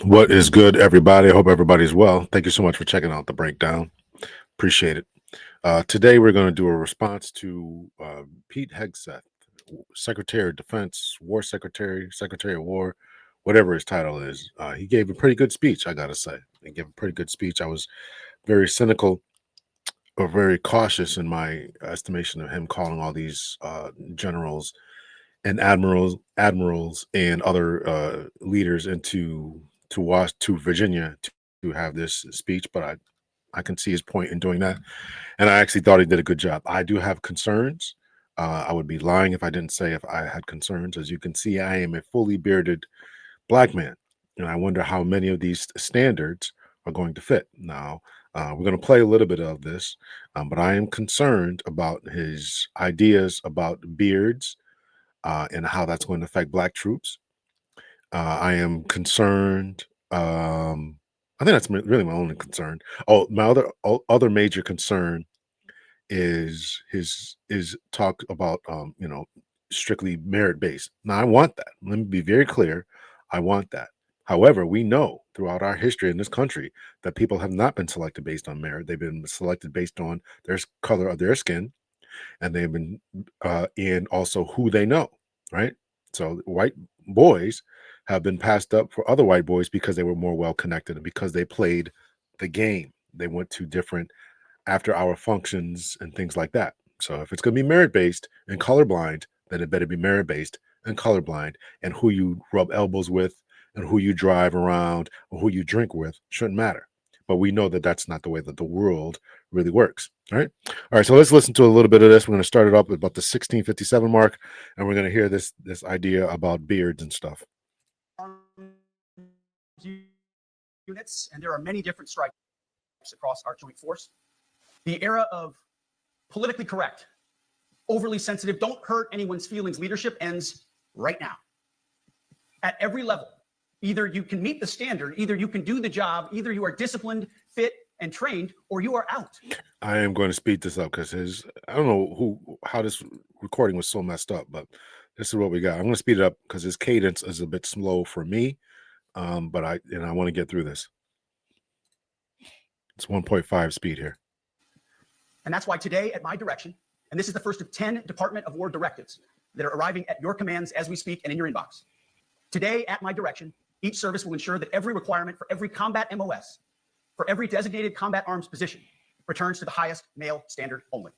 What is good, everybody? I hope everybody's well. Thank you so much for checking out the breakdown. Appreciate it. Today, we're going to do a response to Pete Hegseth, Secretary of Defense, War Secretary, Secretary of War, whatever his title is. He gave a pretty good speech, I got to say. He gave a pretty good speech. I was very cynical or very cautious in my estimation of him calling all these generals and admirals and other leaders to Virginia to have this speech, but I can see his point in doing that, and I actually thought he did a good job. I do have concerns. I would be lying if I didn't say if I had concerns. As you can see, I am a fully bearded black man, and I wonder how many of these standards are going to fit. Now, we're going to play a little bit of this, but I am concerned about his ideas about beards and how that's going to affect black troops. I am concerned. I think that's really my only concern. Oh, my other major concern is his talk about strictly merit based. Now I want that. Let me be very clear. I want that. However, we know throughout our history in this country that people have not been selected based on merit. They've been selected based on their color of their skin, and they've been and also who they know, right? So white boys have been passed up for other white boys because they were more well connected and because they played the game. They went to different after hour functions and things like that. So if it's going to be merit based and colorblind, then it better be merit based and colorblind. And who you rub elbows with and who you drive around or who you drink with shouldn't matter. But we know that that's not the way that the world really works. All right. So let's listen to a little bit of this. We're going to start it up at about the 1657 mark, and we're going to hear this idea about beards and stuff. Units, and there are many different stripes across our joint force. The era of politically correct, overly sensitive, don't hurt anyone's feelings leadership ends right now. At every level, either you can meet the standard, either you can do the job, either you are disciplined, fit, and trained, or you are out. I am going to speed this up because I don't know how this recording was so messed up, but this is what we got. I'm going to speed it up because his cadence is a bit slow for me, but I want to get through this. It's 1.5 speed here. And that's why today, at my direction, and this is the first of 10 Department of War directives that are arriving at your commands as we speak and in your inbox. Today, at my direction, each service will ensure that every requirement for every combat MOS, for every designated combat arms position, returns to the highest male standard only.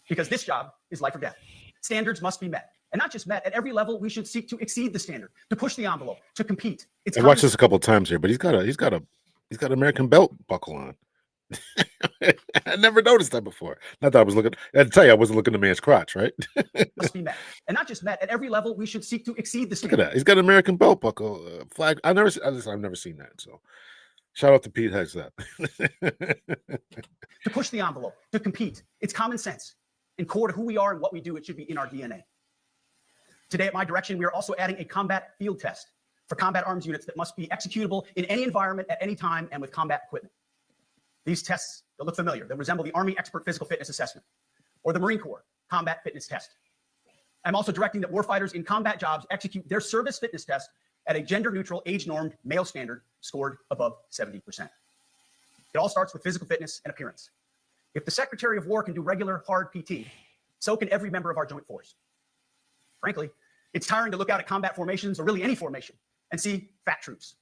Because this job is life or death. Standards must be met. And not just met, at every level, we should seek to exceed the standard, to push the envelope, to compete. I watched this a couple of times here, but he's got an American belt buckle on. I never noticed that before. Not that I was looking. I had to tell you, I wasn't looking at the man's crotch, right? Must be met, and not just met. At every level, we should seek to exceed the standard. Look at that. He's got an American belt buckle flag. I've never seen that. So, shout out to Pete Hegseth. To push the envelope, to compete. It's common sense and core to who we are and what we do. It should be in our DNA. Today, at my direction, we are also adding a combat field test for combat arms units that must be executable in any environment at any time and with combat equipment. These tests, they'll look familiar. They'll resemble the Army Expert Physical Fitness Assessment or the Marine Corps Combat Fitness Test. I'm also directing that warfighters in combat jobs execute their service fitness test at a gender-neutral, age-normed male standard scored above 70%. It all starts with physical fitness and appearance. If the Secretary of War can do regular, hard PT, so can every member of our joint force. Frankly, it's tiring to look out at combat formations, or really any formation, and see fat troops.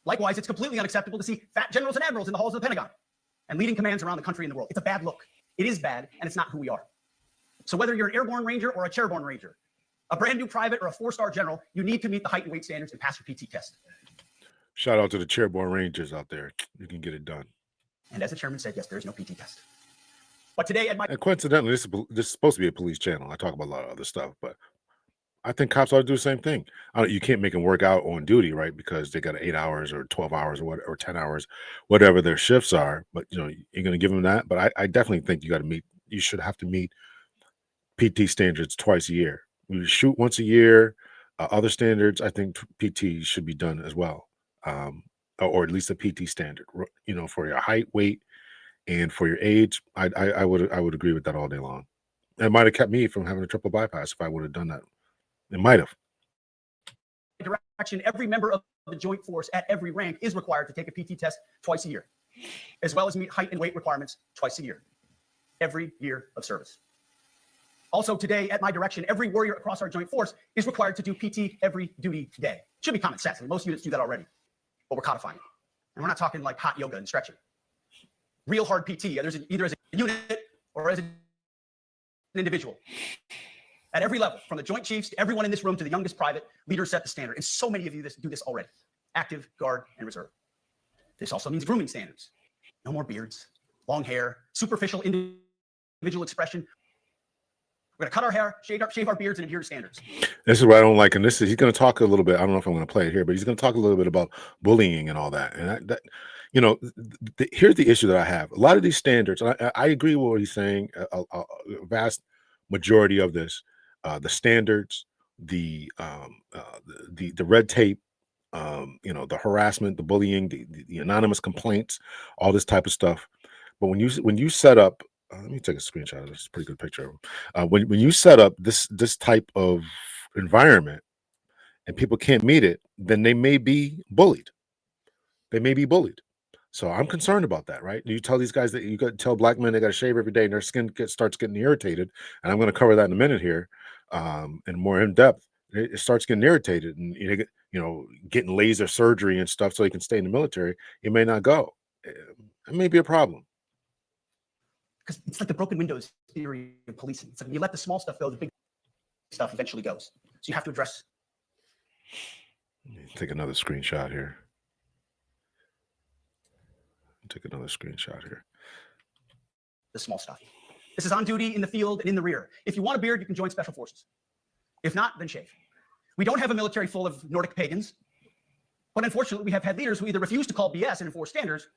Likewise, it's completely unacceptable to see fat generals and admirals in the halls of the Pentagon and leading commands around the country and the world. It's a bad look. It is bad, and it's not who we are. So whether you're an airborne ranger or a chairborne ranger, a brand new private or a 4-star general, you need to meet the height and weight standards and pass your PT test. Shout out to the chairborne rangers out there. You can get it done. And as the chairman said, yes, there is no PT test. But today, at my... And coincidentally, this is supposed to be a police channel. I talk about a lot of other stuff, but I think cops ought to do the same thing. You can't make them work out on duty, right? Because they got 8 hours or 12 hours or 10 hours, whatever their shifts are. But you're going to give them that. But I definitely think you should have to meet PT standards twice a year. We shoot once a year. Other standards, I think PT should be done as well, or at least a PT standard. For your height, weight, and for your age. I would agree with that all day long. It might have kept me from having a triple bypass if I would have done that. It might have. direction, every member of the joint force at every rank is required to take a PT test twice a year, as well as meet height and weight requirements twice a year, every year of service. Also today, at my direction, every warrior across our joint force is required to do PT every duty day. It should be common sense. I mean, most units do that already, but we're codifying it. And we're not talking like hot yoga and stretching. Real hard PT, either as a unit or as an individual. At every level, from the joint chiefs to everyone in this room to the youngest private, leaders set the standard. And so many of you do this already. Active, guard, and reserve. This also means grooming standards. No more beards, long hair, superficial individual expression. We're going to cut our hair, shave our beards, and adhere to standards. This is what I don't like. And this is, he's going to talk a little bit. I don't know if I'm going to play it here, but he's going to talk a little bit about bullying and all that. And that you know, here's the issue that I have. A lot of these standards, and I agree with what he's saying, a vast majority of this, the standards, the red tape, you know, the harassment, the bullying, the anonymous complaints, all this type of stuff. But when you set up, let me take a screenshot of this. It's a pretty good picture of him. When you set up this type of environment and people can't meet it, then they may be bullied. They may be bullied. So I'm concerned about that, right? You tell these guys that you got to tell black men they got to shave every day and their skin starts getting irritated. And I'm going to cover that in a minute here, and more in depth. It starts getting irritated, and you know, getting laser surgery and stuff so you can stay in the military. You may not go. It may be a problem. Because it's like the broken windows theory of policing. It's like you let the small stuff go, the big stuff eventually goes. So you have to address. Let me take another screenshot here. Take another screenshot here. The small stuff. This is on duty, in the field, and in the rear. If you want a beard, you can join special forces. If not, then shave. We don't have a military full of Nordic pagans, but unfortunately, we have had leaders who either refused to call BS and enforce standards,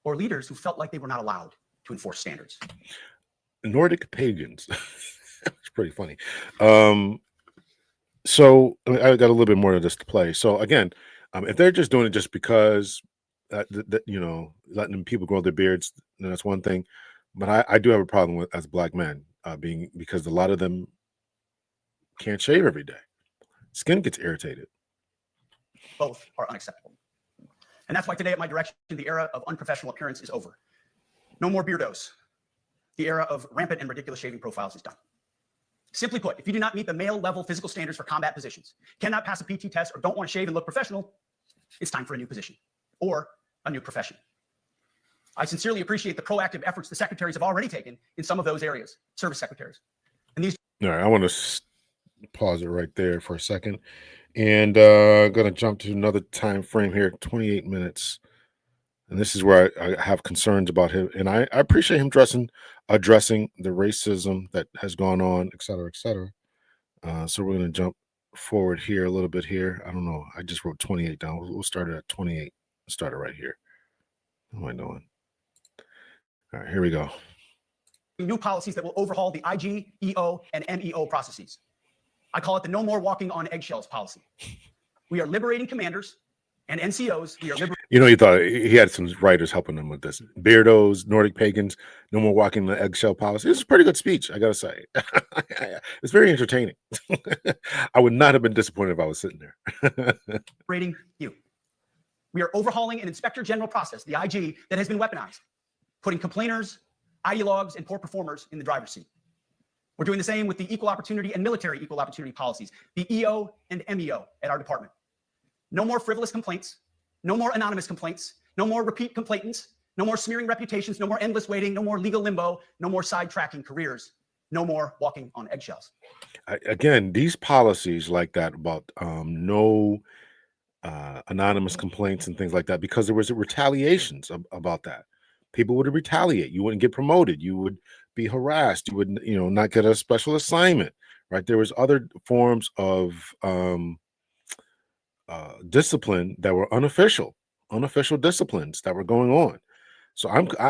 or leaders who felt like they were not allowed to enforce standards. Nordic pagans. It's pretty funny. So I got a little bit more of this to play. So again, if they're just doing it just because, you know, letting people grow their beards, then that's one thing. But I do have a problem with, as black men, because a lot of them can't shave every day. Skin gets irritated. Both are unacceptable. And that's why today at my direction, the era of unprofessional appearance is over. No more beardos. The era of rampant and ridiculous shaving profiles is done. Simply put, if you do not meet the male level physical standards for combat positions, cannot pass a PT test, or don't want to shave and look professional, it's time for a new position or a new profession. I sincerely appreciate the proactive efforts the secretaries have already taken in some of those areas, service secretaries. And these. All right, I want to pause it right there for a second, and going to jump to another time frame here, 28 minutes. And this is where I have concerns about him, and I appreciate him addressing the racism that has gone on, et cetera, et cetera. So we're going to jump forward here a little bit here. I don't know. I just wrote 28 down. We'll start it at 28. Start it right here. What am I doing? All right, here we go. New policies that will overhaul the IG, EO, and MEO processes. I call it the no more walking on eggshells policy. We are liberating commanders and NCOs. We are liberating. You know, he thought he had some writers helping him with this. Beardos, Nordic pagans, no more walking the eggshell policy. It's a pretty good speech, I got to say. It's very entertaining. I would not have been disappointed if I was sitting there. Liberating you. We are overhauling an inspector general process, the IG, that has been weaponized, putting complainers, ideologues, and poor performers in the driver's seat. We're doing the same with the equal opportunity and military equal opportunity policies, the EO and MEO at our department. No more frivolous complaints, no more anonymous complaints, no more repeat complainants, no more smearing reputations, no more endless waiting, no more legal limbo, no more sidetracking careers, no more walking on eggshells. Again, these policies like that about no anonymous complaints and things like that, because there was retaliations about that. People would retaliate. You wouldn't get promoted. You would be harassed. You would, you know, not get a special assignment, right? There was other forms of discipline that were unofficial disciplines that were going on. So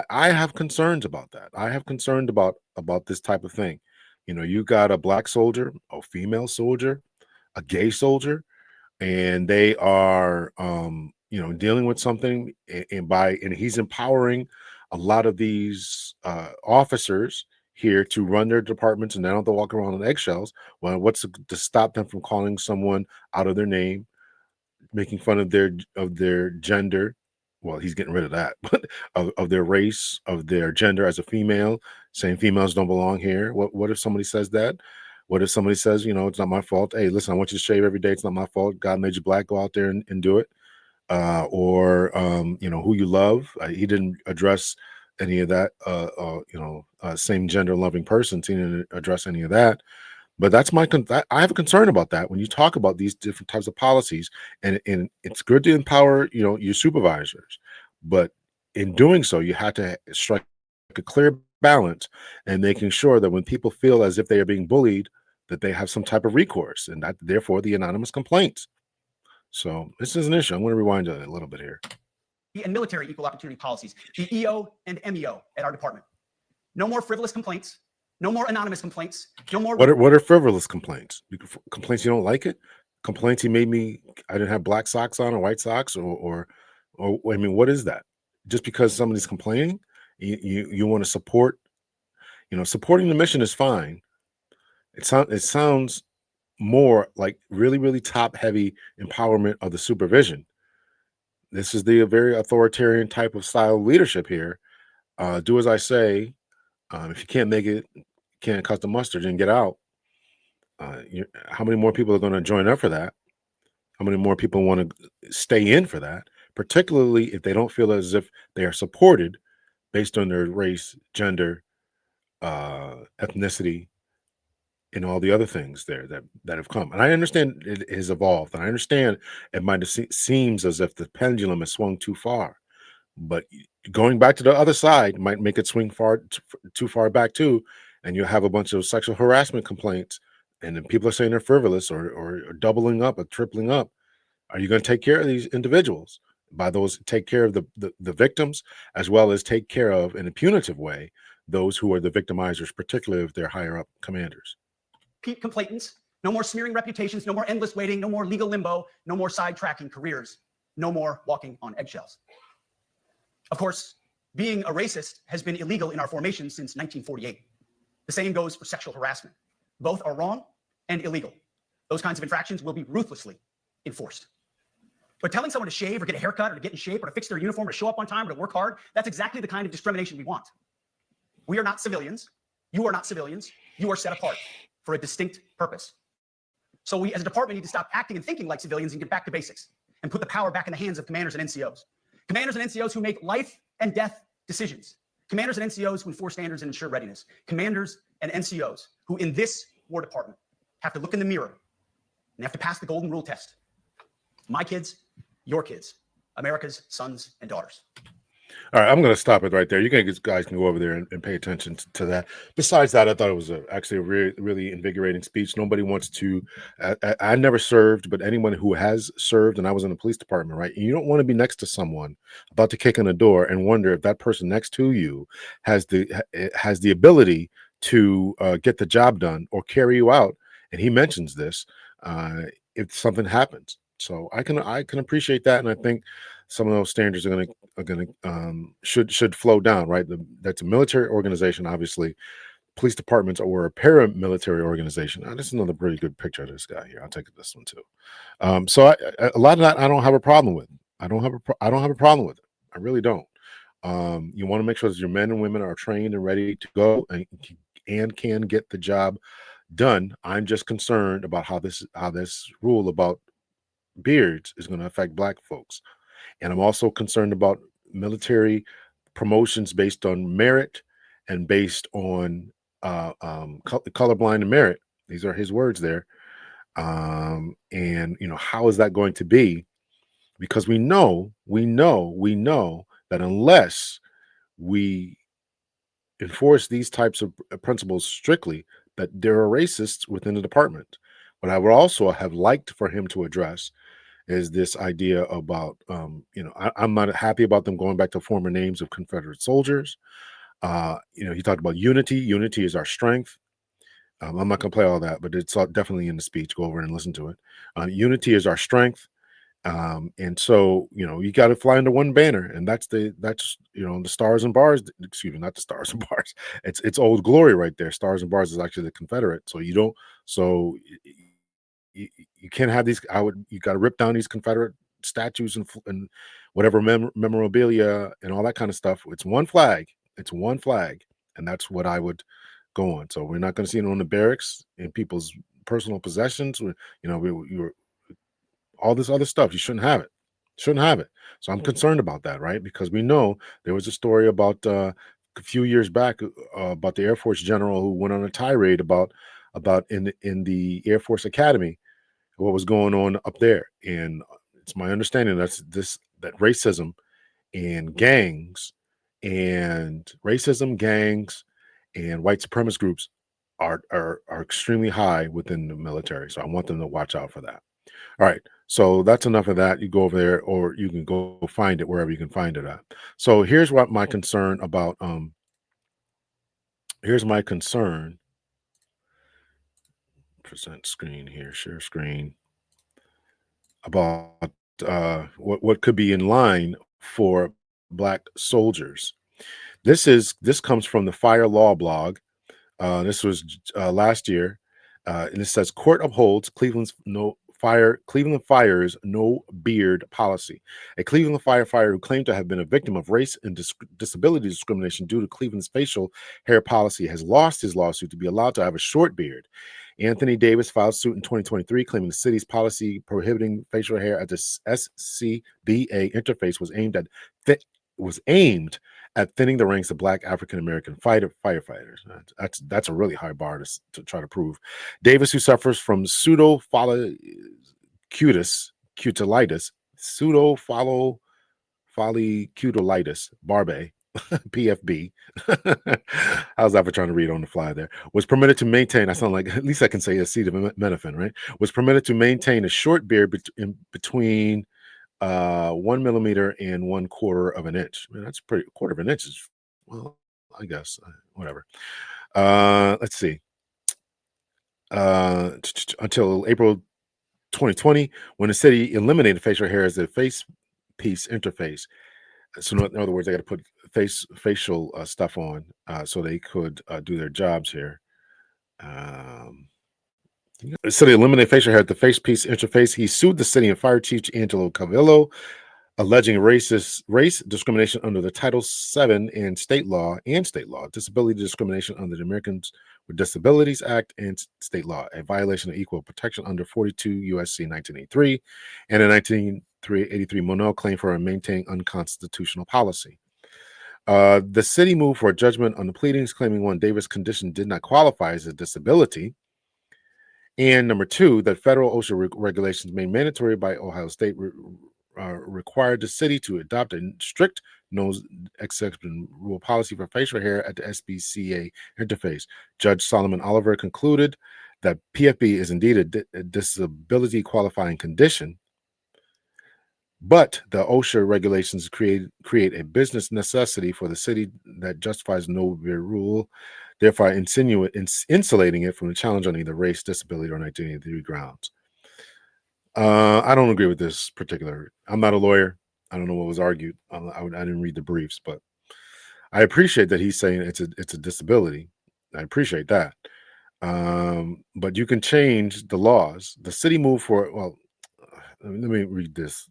I have concerns about that. I have concerns about this type of thing. You know, you got a black soldier, a female soldier, a gay soldier, and they are you know, dealing with something, and he's empowering a lot of these officers here to run their departments, and they don't have to walk around on eggshells. Well, what's to stop them from calling someone out of their name, making fun of their gender. Well, he's getting rid of that, but of their race, of their gender as a female, saying females don't belong here. What if somebody says that? What if somebody says, it's not my fault? Hey, listen, I want you to shave every day. It's not my fault. God made you black. Go out there and do it. Or who you love. He didn't address any of that. Same gender loving person. He didn't address any of that. But that's I have a concern about that when you talk about these different types of policies, and it's good to empower your supervisors, but in doing so, you have to strike a clear balance and making sure that when people feel as if they are being bullied, that they have some type of recourse, and that therefore the anonymous complaints. So this is an issue. I'm going to rewind a little bit here. And military equal opportunity policies, the EO and MEO at our department. No more frivolous complaints. No more anonymous complaints. No more. What are frivolous complaints? Complaints you don't like it? Complaints I didn't have black socks on or white socks, or I mean, what is that? Just because somebody's complaining, you want to support? Supporting the mission is fine. It sounds more like really, really top heavy empowerment of the supervision. This is the very authoritarian type of style of leadership here. Do as I say. If you can't make it, can't cut the mustard and get out. How many more people are going to join up for that? How many more people want to stay in for that? Particularly if they don't feel as if they are supported based on their race, gender, ethnicity, and all the other things there that have come. And I understand it has evolved, and I understand it might have seems as if the pendulum has swung too far. But going back to the other side might make it swing too far back too, and you have a bunch of sexual harassment complaints, and then people are saying they're frivolous or doubling up or tripling up. Are you going to take care of these individuals? By those, take care of the victims, as well as take care of, in a punitive way, those who are the victimizers, particularly if they're higher up commanders. Complainants, no more smearing reputations, no more endless waiting, no more legal limbo, no more sidetracking careers, no more walking on eggshells. Of course, being a racist has been illegal in our formation since 1948. The same goes for sexual harassment. Both are wrong and illegal. Those kinds of infractions will be ruthlessly enforced. But telling someone to shave or get a haircut or to get in shape or to fix their uniform or to show up on time or to work hard, that's exactly the kind of discrimination we want. We are not civilians. You are not civilians. You are set apart for a distinct purpose. So we as a department need to stop acting and thinking like civilians and get back to basics and put the power back in the hands of commanders and NCOs. Commanders and NCOs who make life and death decisions. Commanders and NCOs who enforce standards and ensure readiness. Commanders and NCOs who in this War Department have to look in the mirror and have to pass the golden rule test. My kids, your kids, America's sons and daughters. All right, I'm going to stop it right there. You guys can go over there and pay attention to that. Besides that, I thought it was actually a really, really invigorating speech. Nobody wants to. I never served, but anyone who has served, and I was in the police department, right? You don't want to be next to someone about to kick in a door and wonder if that person next to you has the ability to get the job done or carry you out. And he mentions this if something happens. So I can appreciate that, and I think some of those standards are going to should flow down, right? That's a military organization, obviously. Police departments or a paramilitary organization. This is another pretty good picture of this guy here. I'll take this one too. So a lot of that I don't have a problem with. I don't have a problem with it. I really don't. You want to make sure that your men and women are trained and ready to go and can get the job done. I'm just concerned about how this rule about beards is going to affect Black folks. And I'm also concerned about military promotions based on merit and based on colorblind and merit. These are his words there. And how is that going to be? Because we know that unless we enforce these types of principles strictly, that there are racists within the department. What I would also have liked for him to address is this idea about, I'm not happy about them going back to former names of Confederate soldiers. He talked about unity. Unity is our strength. I'm not going to play all that, but it's definitely in the speech. Go over and listen to it. Unity is our strength. And so, you got to fly under one banner, and that's the stars and bars. Excuse me, not the stars and bars. It's Old Glory right there. Stars and bars is actually the Confederate. So you can't have these. You got to rip down these Confederate statues and whatever memorabilia and all that kind of stuff. It's one flag. It's one flag, and that's what I would go on. So we're not going to see it on the barracks and people's personal possessions. You're all this other stuff. You shouldn't have it. Shouldn't have it. So I'm concerned about that, right? Because we know there was a story about a few years back about the Air Force general who went on a tirade about in the Air Force Academy what was going on up there. And it's my understanding that racism and gangs and white supremacist groups are extremely high within the military. So I want them to watch out for that. All right. So that's enough of that. You go over there, or you can go find it wherever you can find it at. So here's what my concern about here's my concern. Present screen here, share screen, about what could be in line for Black soldiers. This comes from the Fire Law blog. This was last year, and it says court upholds Cleveland Fire's no beard policy. A Cleveland firefighter who claimed to have been a victim of race and disability discrimination due to Cleveland's facial hair policy has lost his lawsuit to be allowed to have a short beard. Anthony Davis filed suit in 2023 claiming the city's policy prohibiting facial hair at the SCBA interface was aimed at thinning the ranks of Black African American firefighters. That's a really high bar to try to prove. Davis, who suffers from pseudo-folliculitis, Barbe, PFB. How's that for trying to read on the fly there? Was permitted to maintain, I sound like, at least I can say acetaminophen, right? Was permitted to maintain a short beard between 1 millimeter and 1/4 of an inch. Man, that's pretty. 1/4 of an inch is, well, I guess, whatever. Let's see. Until April 2020, when the city eliminated facial hair as a face piece interface. So in other words, they got to put facial stuff on so they could do their jobs here. So they eliminated facial hair at the face piece interface. He sued the city and fire chief Angelo Cavillo, alleging race discrimination under the Title VII and state law, disability discrimination under the Americans with Disabilities Act and state law, a violation of equal protection under 42 U.S.C. 1983, and a 1983 Monell claim for a maintaining unconstitutional policy. The city moved for a judgment on the pleadings, claiming one, Davis' condition did not qualify as a disability, and number two, that federal OSHA regulations made mandatory by Ohio State required the city to adopt a strict no exception rule policy for facial hair at the SBCA interface. Judge Solomon Oliver concluded that PFB is indeed a disability qualifying condition, but the OSHA regulations create a business necessity for the city that justifies no beard rule, therefore insulating it from the challenge on either race, disability, or 1983 grounds. I don't agree with this particular. I'm not a lawyer. I don't know what was argued. I didn't read the briefs, but I appreciate that he's saying it's a disability. I appreciate that. But you can change the laws. The city moved for, well, let me read this.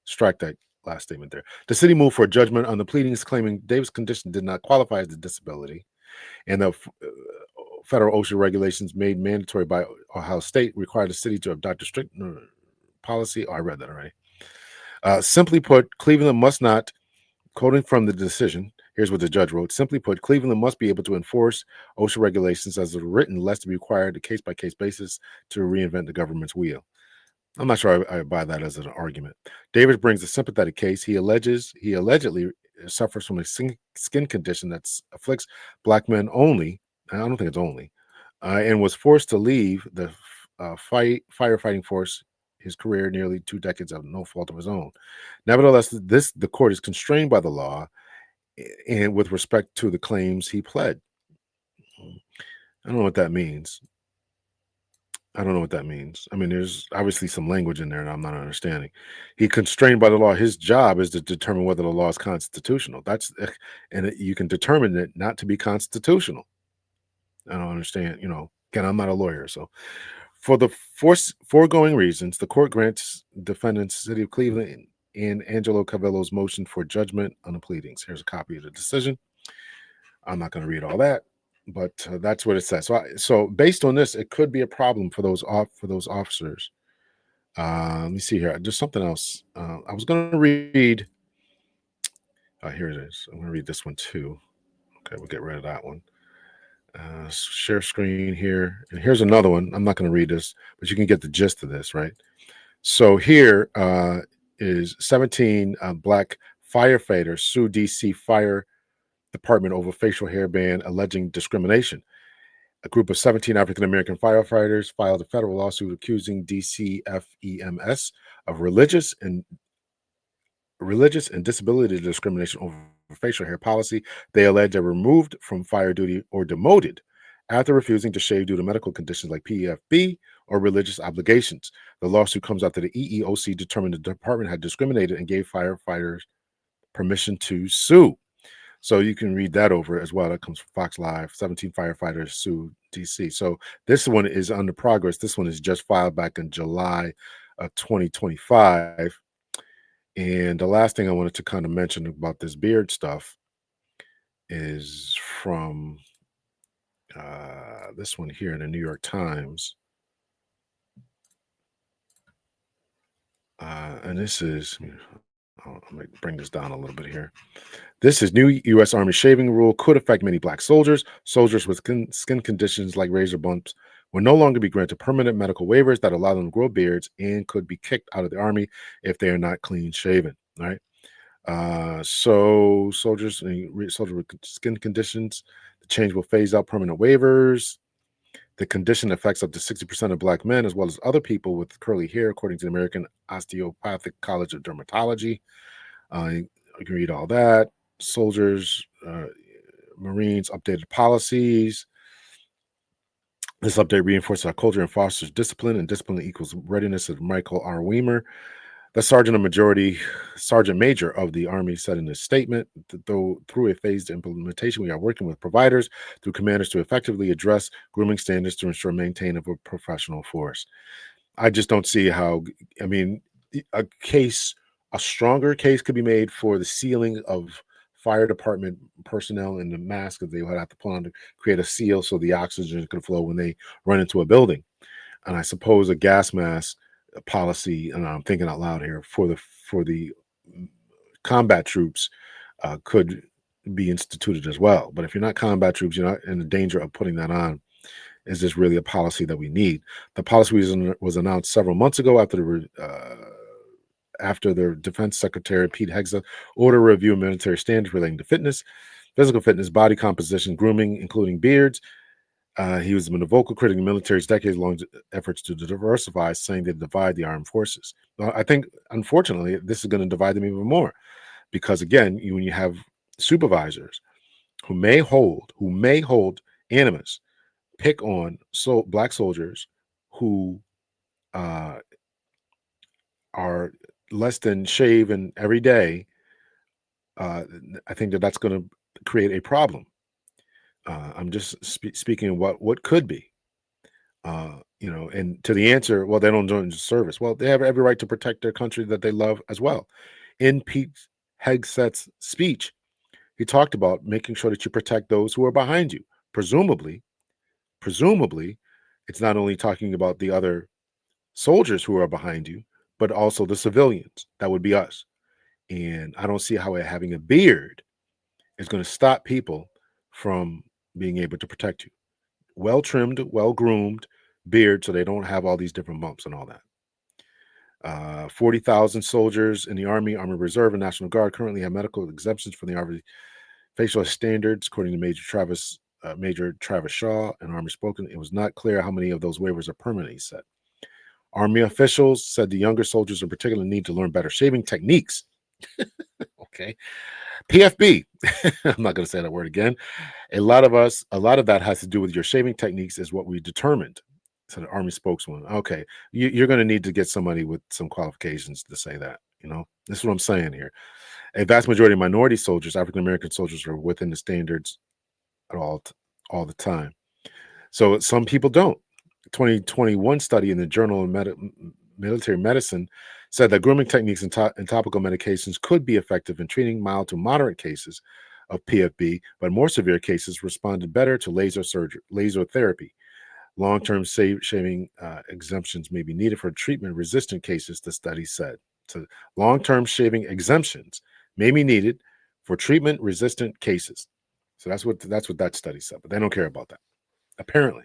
Strike that last statement there. The city moved for a judgment on the pleadings claiming Davis' condition did not qualify as a disability, and the federal OSHA regulations made mandatory by Ohio State require the city to adopt a strict policy. Oh, I read that already. Simply put, Cleveland must not, quoting from the decision, here's what the judge wrote. Simply put, Cleveland must be able to enforce OSHA regulations as written, lest it be required a case-by-case basis to reinvent the government's wheel. I'm not sure I buy that as an argument. Davis brings a sympathetic case. He allegedly suffers from a skin condition that afflicts Black men only. I don't think it's only, and was forced to leave the firefighting force his career nearly 2 decades of no fault of his own. Nevertheless, the court is constrained by the law and with respect to the claims he pled. I don't know what that means. I don't know what that means. I mean, there's obviously some language in there and I'm not understanding. He constrained by the law. His job is to determine whether the law is constitutional. You can determine it not to be constitutional. I don't understand. Again, I'm not a lawyer, so For the foregoing reasons, the court grants defendants City of Cleveland and Angelo Cavillo's motion for judgment on the pleadings. Here's a copy of the decision. I'm not going to read all that, but that's what it says. So based on this, it could be a problem for those officers. Let me see here. Just something else. I was going to read. Here it is. I'm going to read this one too. Okay, we'll get rid of that one. Share screen here. And here's another one. I'm not going to read this, but you can get the gist of this, right? So here is 17 black firefighters sue DC Fire Department over facial hair ban alleging discrimination. A group of 17 African-American firefighters filed a federal lawsuit accusing DCFEMS of religious and disability discrimination over facial hair policy. They allege they were removed from fire duty or demoted after refusing to shave due to medical conditions like PFB or religious obligations. The lawsuit comes after the EEOC determined the department had discriminated and gave firefighters permission to sue. So you can read that over as well. That comes from Fox Live. 17 firefighters sue DC. So this one is under progress. This one is just filed back in July of 2025. And the last thing I wanted to kind of mention about this beard stuff is from this one here in the New York Times. And this is, I'm going to bring this down a little bit here. This is new U.S. Army shaving rule could affect many black soldiers. Soldiers with skin conditions like razor bumps will no longer be granted permanent medical waivers that allow them to grow beards and could be kicked out of the Army if they are not clean shaven. Right. So soldiers with skin conditions, the change will phase out permanent waivers. The condition affects up to 60% of black men, as well as other people with curly hair, according to the American Osteopathic College of Dermatology. You can read all that. Soldiers, Marines, updated policies. This update reinforces our culture and fosters discipline, and discipline equals readiness, of Michael R. Weimer, the Sergeant Major of the Army, said in his statement. Though through a phased implementation, we are working with providers through commanders to effectively address grooming standards to ensure maintain of a professional force. I just don't see how, I mean, a stronger case could be made for the sealing of fire department personnel in the mask that they would have to put on to create a seal so the oxygen could flow when they run into a building. And I suppose a gas mask policy, and I'm thinking out loud here, for the combat troops could be instituted as well. But if you're not combat troops, you're not in the danger of putting that on. Is this really a policy that we need? The policy was announced several months ago after the Defense Secretary Pete Hegseth ordered a review of military standards relating to fitness, physical fitness, body composition, grooming, including beards. He was been a vocal critic of the military's decades-long efforts to diversify, saying they divide the armed forces. Now, I think, unfortunately, this is going to divide them even more, because again, when you have supervisors who may hold animus, pick on black soldiers who are less than shaven every day, I think that's going to create a problem. I'm just speaking of what could be, and to the answer, well, they don't join the service. Well, they have every right to protect their country that they love as well. In Pete Hegseth's speech, he talked about making sure that you protect those who are behind you. Presumably, it's not only talking about the other soldiers who are behind you, but also the civilians. That would be us. And I don't see how having a beard is going to stop people from being able to protect you. Well trimmed, well groomed beard, so they don't have all these different bumps and all that. 40,000 soldiers in the Army Reserve, and National Guard currently have medical exemptions from the Army facial standards, according to Major Travis Shaw, an Army spokesman. It was not clear how many of those waivers are permanent, he said. Army officials said the younger soldiers in particular need to learn better shaving techniques. Okay. PFB. I'm not going to say that word again. A lot of that has to do with your shaving techniques, is what we determined. So the Army spokesman. Okay. You're going to need to get somebody with some qualifications to say that. This is what I'm saying here. A vast majority of minority soldiers, African-American soldiers, are within the standards at all the time. So some people don't. 2021 study in the Journal of Military Medicine said that grooming techniques and topical medications could be effective in treating mild to moderate cases of PFB, but more severe cases responded better to laser therapy. Long-term shaving exemptions may be needed for treatment-resistant cases, the study said. So long-term shaving exemptions may be needed for treatment-resistant cases. So that's what that study said, but they don't care about that, apparently.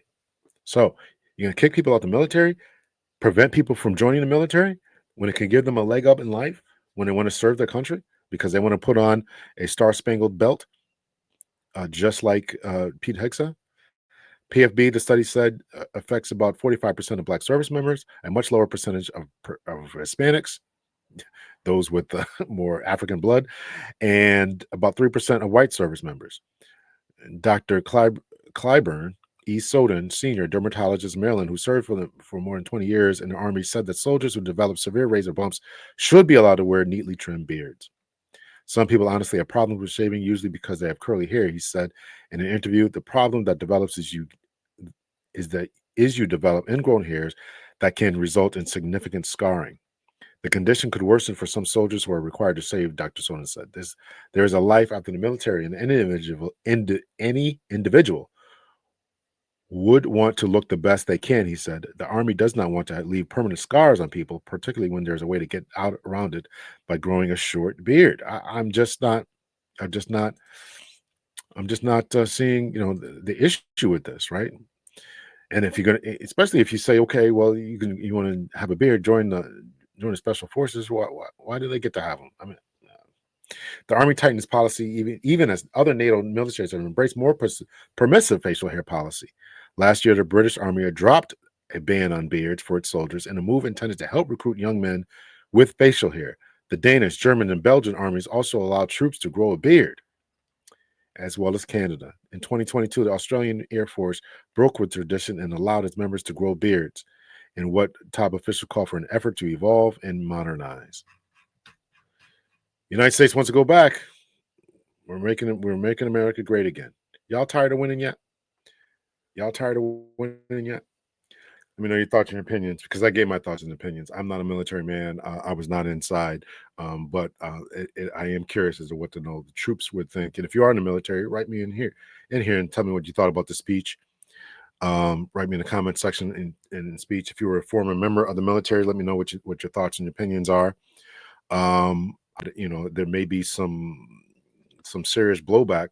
So you're going to kick people out the military, prevent people from joining the military when it can give them a leg up in life, when they want to serve their country, because they want to put on a star-spangled belt, just like Pete Hegseth. PFB, the study said, affects about 45% of Black service members, a much lower percentage of Hispanics, those with more African blood, and about 3% of white service members. Dr. Clyburn E. Soden, senior dermatologist in Maryland, who served for more than 20 years in the Army, said that soldiers who develop severe razor bumps should be allowed to wear neatly trimmed beards. Some people honestly have problems with shaving, usually because they have curly hair, he said in an interview. The problem that develops is you develop ingrown hairs that can result in significant scarring. The condition could worsen for some soldiers who are required to shave, Dr. Soden said. There is a life after the military, and any individual would want to look the best they can, he said. The Army does not want to leave permanent scars on people, particularly when there's a way to get out around it by growing a short beard. I'm just not seeing, the issue with this, right? And if you're gonna, especially if you say, okay, well, you want to have a beard, join the special forces. Why do they get to have them? I mean, the Army tightened its policy even as other NATO militaries have embraced more permissive facial hair policy. Last year, the British Army had dropped a ban on beards for its soldiers in a move intended to help recruit young men with facial hair. The Danish, German, and Belgian armies also allowed troops to grow a beard, as well as Canada. In 2022, the Australian Air Force broke with tradition and allowed its members to grow beards, in what top officials call for an effort to evolve and modernize. The United States wants to go back. We're making America great again. Y'all tired of winning yet? Y'all tired of winning yet? Let me know your thoughts and opinions, because I gave my thoughts and opinions. I'm not a military man. I was not inside, but I am curious as to what the troops would think. And if you are in the military, write me in here and tell me what you thought about the speech. Write me in the comment section in speech. If you were a former member of the military, let me know what your thoughts and opinions are. There may be some serious blowback.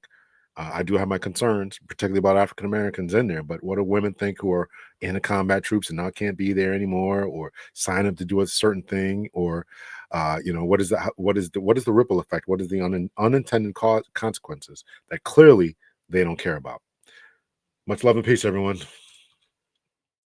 I do have my concerns, particularly about African Americans in there. But what do women think who are in the combat troops and now can't be there anymore, or sign up to do a certain thing, or what is the ripple effect? What is the unintended consequences that clearly they don't care about? Much love and peace, everyone.